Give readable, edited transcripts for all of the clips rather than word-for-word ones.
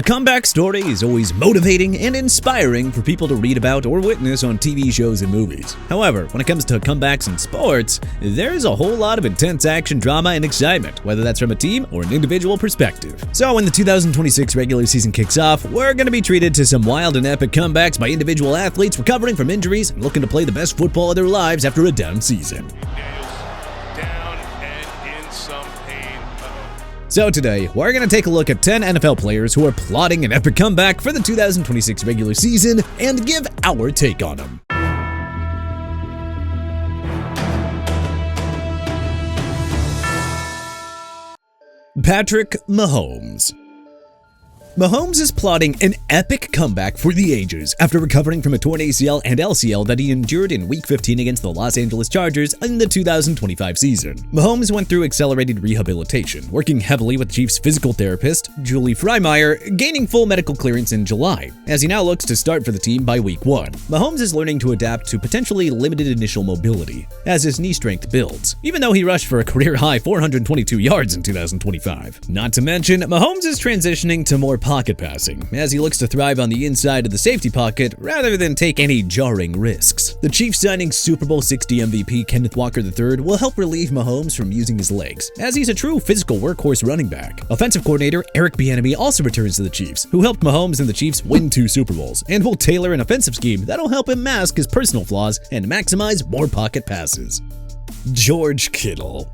A comeback story is always motivating and inspiring for people to read about or witness on TV shows and movies. However, when it comes to comebacks in sports, there's a whole lot of intense action, drama, and excitement, whether that's from a team or an individual perspective. So when the 2026 regular season kicks off, we're going to be treated to some wild and epic comebacks by individual athletes recovering from injuries and looking to play the best football of their lives after a down season. So today, we're going to take a look at 10 NFL players who are plotting an epic comeback for the 2026 regular season and give our take on them. Patrick Mahomes. Mahomes is plotting an epic comeback for the ages after recovering from a torn ACL and LCL that he endured in Week 15 against the Los Angeles Chargers in the 2025 season. Mahomes went through accelerated rehabilitation, working heavily with Chiefs physical therapist Julie Freimeyer, gaining full medical clearance in July, as he now looks to start for the team by Week 1. Mahomes is learning to adapt to potentially limited initial mobility, as his knee strength builds, even though he rushed for a career-high 422 yards in 2025. Not to mention, Mahomes is transitioning to more pocket passing, as he looks to thrive on the inside of the safety pocket rather than take any jarring risks. The Chiefs signing Super Bowl 60 MVP Kenneth Walker III will help relieve Mahomes from using his legs, as he's a true physical workhorse running back. Offensive coordinator Eric Bieniemy also returns to the Chiefs, who helped Mahomes and the Chiefs win 2 Super Bowls, and will tailor an offensive scheme that'll help him mask his personal flaws and maximize more pocket passes. George Kittle.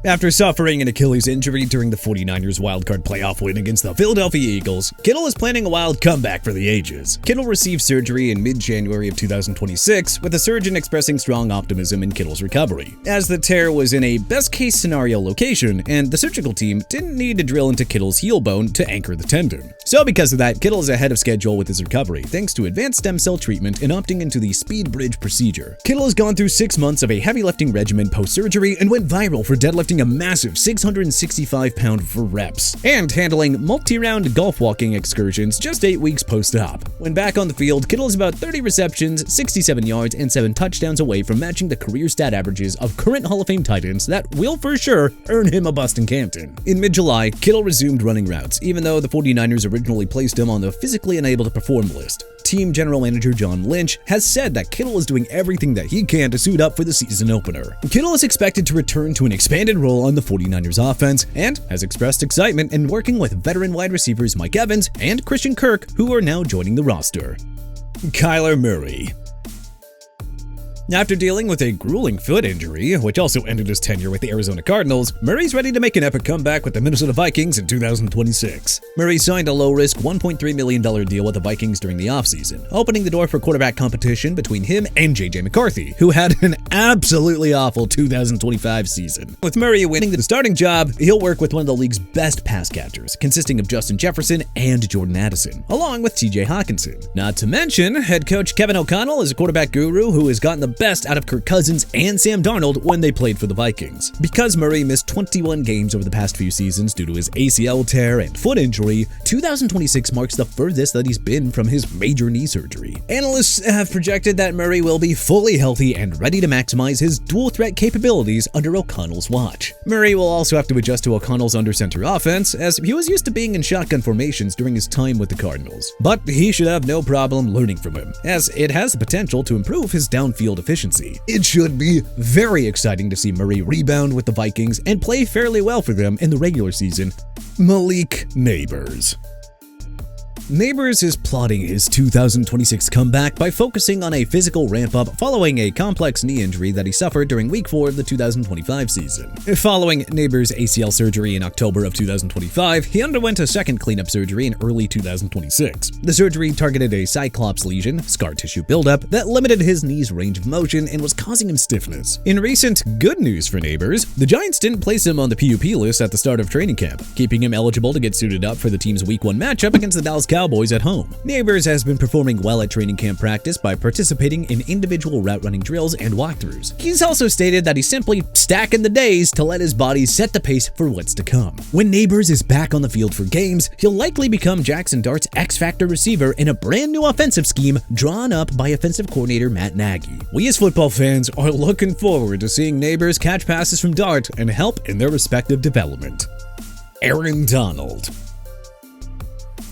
After suffering an Achilles injury during the 49ers wildcard playoff win against the Philadelphia Eagles, Kittle is planning a wild comeback for the ages. Kittle received surgery in mid-January of 2026, with the surgeon expressing strong optimism in Kittle's recovery, as the tear was in a best-case scenario location, and the surgical team didn't need to drill into Kittle's heel bone to anchor the tendon. So because of that, Kittle is ahead of schedule with his recovery, thanks to advanced stem cell treatment and opting into the speed bridge procedure. Kittle has gone through 6 months of a heavy lifting regimen post-surgery and went viral for deadlifting a massive 665-pound for reps, and handling multi-round golf walking excursions just 8 weeks post-op. When back on the field, Kittle is about 30 receptions, 67 yards, and 7 touchdowns away from matching the career stat averages of current Hall of Fame tight ends that will for sure earn him a bust in Canton. In mid-July, Kittle resumed running routes, even though the 49ers originally placed him on the physically unable to perform list. Team general manager John Lynch has said that Kittle is doing everything that he can to suit up for the season opener. Kittle is expected to return to an expanded role on the 49ers offense and has expressed excitement in working with veteran wide receivers Mike Evans and Christian Kirk, who are now joining the roster. Kyler Murray. After dealing with a grueling foot injury, which also ended his tenure with the Arizona Cardinals, Murray's ready to make an epic comeback with the Minnesota Vikings in 2026. Murray signed a low-risk $1.3 million deal with the Vikings during the offseason, opening the door for quarterback competition between him and J.J. McCarthy, who had an absolutely awful 2025 season. With Murray winning the starting job, he'll work with one of the league's best pass catchers, consisting of Justin Jefferson and Jordan Addison, along with T.J. Hawkinson. Not to mention, head coach Kevin O'Connell is a quarterback guru who has gotten the best out of Kirk Cousins and Sam Darnold when they played for the Vikings. Because Murray missed 21 games over the past few seasons due to his ACL tear and foot injury, 2026 marks the furthest that he's been from his major knee surgery. Analysts have projected that Murray will be fully healthy and ready to maximize his dual threat capabilities under O'Connell's watch. Murray will also have to adjust to O'Connell's under-center offense, as he was used to being in shotgun formations during his time with the Cardinals. But he should have no problem learning from him, as it has the potential to improve his downfield efficiency. It should be very exciting to see Murray rebound with the Vikings and play fairly well for them in the regular season. Malik Nabers. Nabers is plotting his 2026 comeback by focusing on a physical ramp-up following a complex knee injury that he suffered during Week 4 of the 2025 season. Following Nabers' ACL surgery in October of 2025, he underwent a second cleanup surgery in early 2026. The surgery targeted a cyclops lesion, scar tissue buildup, that limited his knee's range of motion and was causing him stiffness. In recent good news for Nabers, the Giants didn't place him on the PUP list at the start of training camp, keeping him eligible to get suited up for the team's Week 1 matchup against the Dallas Cowboys at home. Nabers has been performing well at training camp practice by participating in individual route running drills and walkthroughs. He's also stated that he's simply stacking the days to let his body set the pace for what's to come. When Nabers is back on the field for games, he'll likely become Jackson Dart's X-Factor receiver in a brand new offensive scheme drawn up by offensive coordinator Matt Nagy. We as football fans are looking forward to seeing Nabers catch passes from Dart and help in their respective development. Aaron Donald.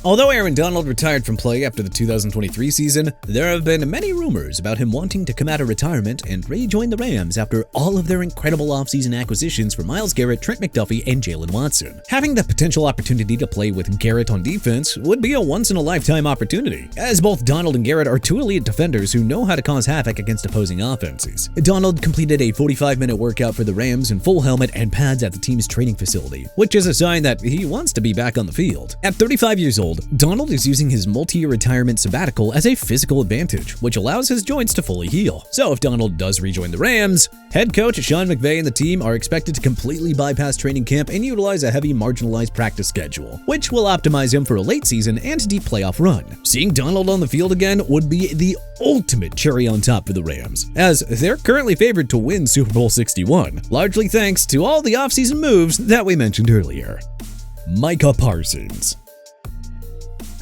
Although Aaron Donald retired from play after the 2023 season, there have been many rumors about him wanting to come out of retirement and rejoin the Rams after all of their incredible offseason acquisitions for Myles Garrett, Trent McDuffie, and Jalen Watson. Having the potential opportunity to play with Garrett on defense would be a once-in-a-lifetime opportunity, as both Donald and Garrett are two elite defenders who know how to cause havoc against opposing offenses. Donald completed a 45-minute workout for the Rams in full helmet and pads at the team's training facility, which is a sign that he wants to be back on the field. At 35 years old, Donald is using his multi-year retirement sabbatical as a physical advantage, which allows his joints to fully heal. So if Donald does rejoin the Rams, head coach Sean McVay and the team are expected to completely bypass training camp and utilize a heavy marginalized practice schedule, which will optimize him for a late season and deep playoff run. Seeing Donald on the field again would be the ultimate cherry on top for the Rams, as they're currently favored to win Super Bowl 61, largely thanks to all the offseason moves that we mentioned earlier. Micah Parsons.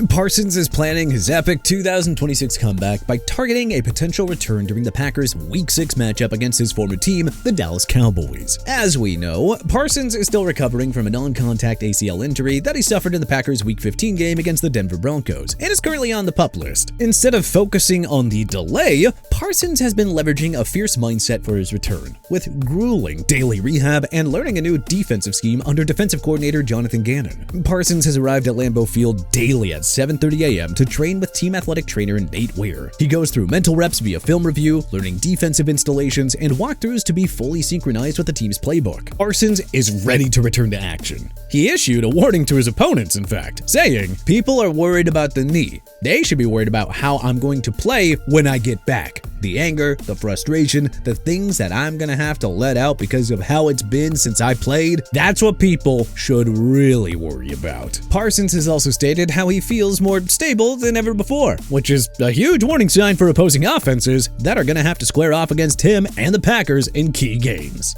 Parsons is planning his epic 2026 comeback by targeting a potential return during the Packers' Week 6 matchup against his former team, the Dallas Cowboys. As we know, Parsons is still recovering from a non-contact ACL injury that he suffered in the Packers' Week 15 game against the Denver Broncos, and is currently on the PUP list. Instead of focusing on the delay, Parsons has been leveraging a fierce mindset for his return, with grueling daily rehab and learning a new defensive scheme under defensive coordinator Jonathan Gannon. Parsons has arrived at Lambeau Field daily at 7:30 a.m. to train with team athletic trainer Nate Ware. He goes through mental reps via film review, learning defensive installations, and walkthroughs to be fully synchronized with the team's playbook. Parsons is ready to return to action. He issued a warning to his opponents, in fact, saying, "People are worried about the knee. They should be worried about how I'm going to play when I get back. The anger, the frustration, the things that I'm gonna have to let out because of how it's been since I played, that's what people should really worry about." Parsons has also stated how he feels more stable than ever before, which is a huge warning sign for opposing offenses that are gonna have to square off against him and the Packers in key games.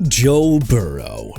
Joe Burrow.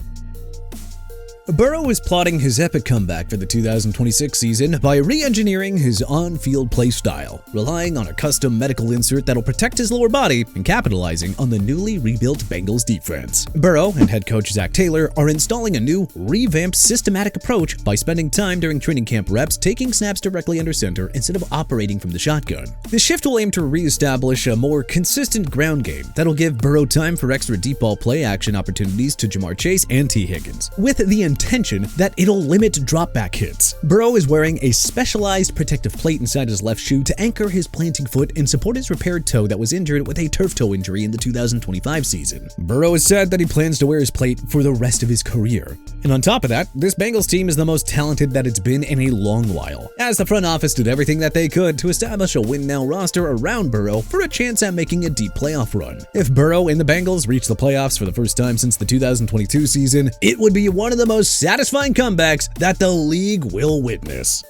Burrow is plotting his epic comeback for the 2026 season by re-engineering his on-field play style, relying on a custom medical insert that'll protect his lower body and capitalizing on the newly rebuilt Bengals defense. Burrow and head coach Zach Taylor are installing a new, revamped systematic approach by spending time during training camp reps taking snaps directly under center instead of operating from the shotgun. The shift will aim to re-establish a more consistent ground game that'll give Burrow time for extra deep ball play action opportunities to Jamar Chase and T. Higgins, with the intention that it'll limit drop-back hits. Burrow is wearing a specialized protective plate inside his left shoe to anchor his planting foot and support his repaired toe that was injured with a turf toe injury in the 2025 season. Burrow has said that he plans to wear his plate for the rest of his career. And on top of that, this Bengals team is the most talented that it's been in a long while, as the front office did everything that they could to establish a win-now roster around Burrow for a chance at making a deep playoff run. If Burrow and the Bengals reach the playoffs for the first time since the 2022 season, it would be one of the most satisfying comebacks that the league will witness.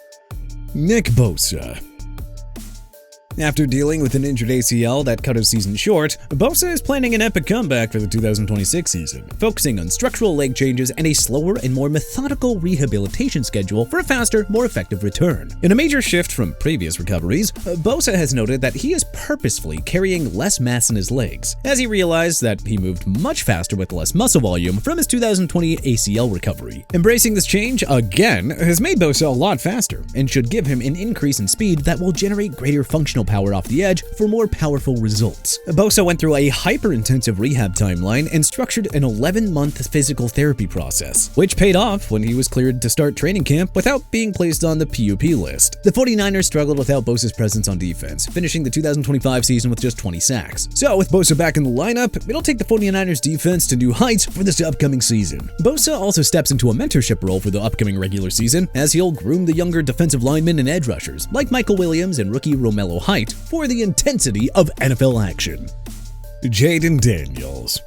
Nick Bosa. After dealing with an injured ACL that cut his season short, Bosa is planning an epic comeback for the 2026 season, focusing on structural leg changes and a slower and more methodical rehabilitation schedule for a faster, more effective return. In a major shift from previous recoveries, Bosa has noted that he is purposefully carrying less mass in his legs, as he realized that he moved much faster with less muscle volume from his 2020 ACL recovery. Embracing this change, again, has made Bosa a lot faster, and should give him an increase in speed that will generate greater functional power off the edge for more powerful results. Bosa went through a hyper-intensive rehab timeline and structured an 11-month physical therapy process, which paid off when he was cleared to start training camp without being placed on the PUP list. The 49ers struggled without Bosa's presence on defense, finishing the 2025 season with just 20 sacks. So with Bosa back in the lineup, it'll take the 49ers defense to new heights for this upcoming season. Bosa also steps into a mentorship role for the upcoming regular season, as he'll groom the younger defensive linemen and edge rushers, like Michael Williams and rookie Romello Height, for the intensity of NFL action. Jayden Daniels.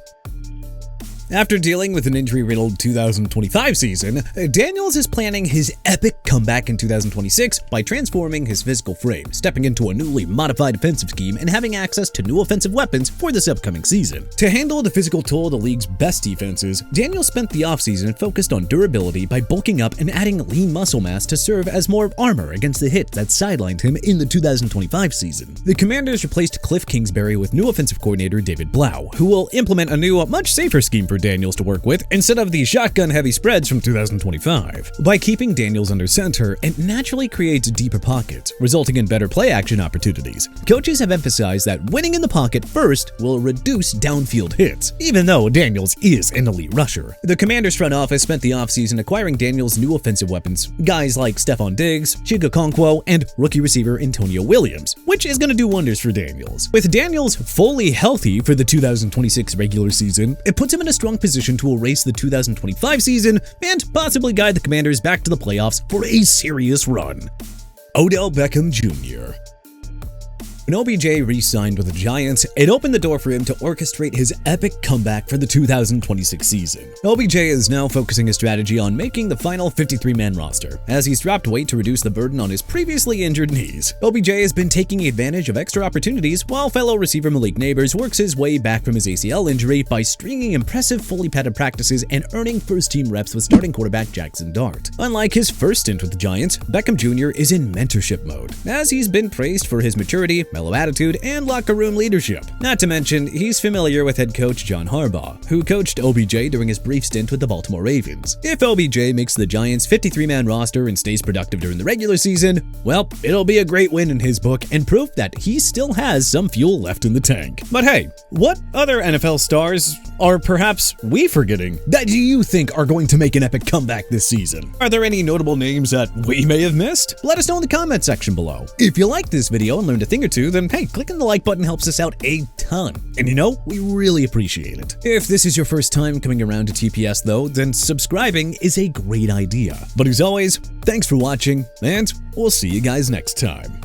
After dealing with an injury-riddled 2025 season, Daniels is planning his epic comeback in 2026 by transforming his physical frame, stepping into a newly modified offensive scheme, and having access to new offensive weapons for this upcoming season. To handle the physical toll of the league's best defenses, Daniels spent the offseason focused on durability by bulking up and adding lean muscle mass to serve as more armor against the hits that sidelined him in the 2025 season. The Commanders replaced Cliff Kingsbury with new offensive coordinator David Blau, who will implement a new, much safer scheme for for Daniels to work with instead of the shotgun-heavy spreads from 2025. By keeping Daniels under center, it naturally creates deeper pockets, resulting in better play-action opportunities. Coaches have emphasized that winning in the pocket first will reduce downfield hits, even though Daniels is an elite rusher. The Commanders front office spent the offseason acquiring Daniels' new offensive weapons, guys like Stephon Diggs, Chig Okonkwo, and rookie receiver Antonio Williams, which is going to do wonders for Daniels. With Daniels fully healthy for the 2026 regular season, it puts him in a strong position to erase the 2025 season and possibly guide the Commanders back to the playoffs for a serious run. Odell Beckham Jr. When OBJ re-signed with the Giants, it opened the door for him to orchestrate his epic comeback for the 2026 season. OBJ is now focusing his strategy on making the final 53-man roster, as he's dropped weight to reduce the burden on his previously injured knees. OBJ has been taking advantage of extra opportunities, while fellow receiver Malik Nabers works his way back from his ACL injury by stringing impressive fully padded practices and earning first-team reps with starting quarterback Jackson Dart. Unlike his first stint with the Giants, Beckham Jr. is in mentorship mode, as he's been praised for his maturity, mellow attitude, and locker room leadership. Not to mention, he's familiar with head coach John Harbaugh, who coached OBJ during his brief stint with the Baltimore Ravens. If OBJ makes the Giants' 53-man roster and stays productive during the regular season, well, it'll be a great win in his book and proof that he still has some fuel left in the tank. But hey, what other NFL stars are perhaps we forgetting that you think are going to make an epic comeback this season? Are there any notable names that we may have missed? Let us know in the comment section below. If you liked this video and learned a thing or two, then hey, clicking the like button helps us out a ton. And you know, we really appreciate it. If this is your first time coming around to TPS though, then subscribing is a great idea. But as always, thanks for watching, and we'll see you guys next time.